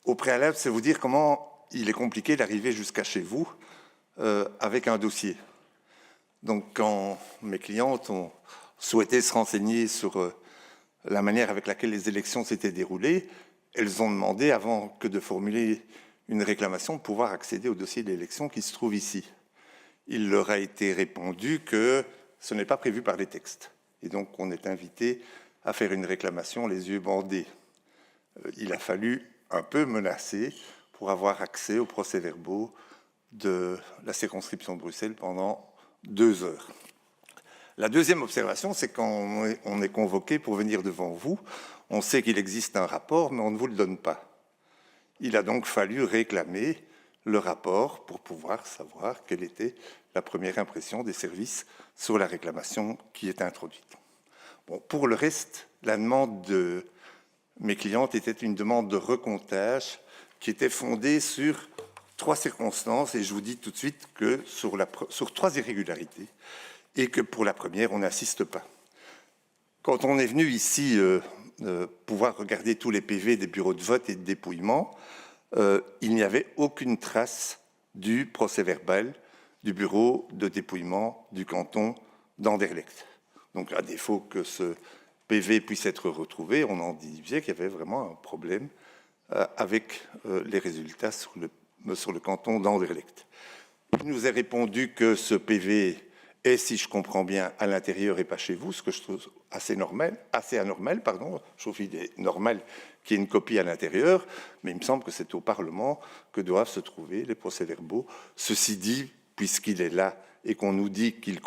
au préalable, c'est vous dire comment il est compliqué d'arriver jusqu'à chez vous avec un dossier. Donc, quand mes clientes ont souhaité se renseigner sur la manière avec laquelle les élections s'étaient déroulées, elles ont demandé, avant que de formuler une réclamation, de pouvoir accéder au dossier d'élection qui se trouve ici. Il leur a été répondu que ce n'est pas prévu par les textes. Et donc, on est invité à faire une réclamation les yeux bandés. Il a fallu un peu menacer pour avoir accès aux procès-verbaux de la circonscription de Bruxelles pendant 2 heures. La deuxième observation, c'est quand on est convoqué pour venir devant vous, on sait qu'il existe un rapport, mais on ne vous le donne pas. Il a donc fallu réclamer le rapport pour pouvoir savoir quelle était la première impression des services sur la réclamation qui est introduite. Bon, pour le reste, la demande de mes clientes était une demande de recomptage qui était fondée sur 3 circonstances, et je vous dis tout de suite que sur 3 irrégularités, et que pour la première, on n'insiste pas. Quand on est venu ici pouvoir regarder tous les PV des bureaux de vote et de dépouillement, il n'y avait aucune trace du procès-verbal du bureau de dépouillement du canton d'Anderlecht. Donc, à défaut que ce PV puisse être retrouvé, on en disait qu'il y avait vraiment un problème avec les résultats sur le canton d'Anderlecht. Il nous a répondu que ce PV est, si je comprends bien, à l'intérieur et pas chez vous, ce que je trouve assez anormal. Je trouve qu'il est normal qu'il y ait une copie à l'intérieur, mais il me semble que c'est au Parlement que doivent se trouver les procès-verbaux. Ceci dit, puisqu'il est là et qu'on nous dit qu'il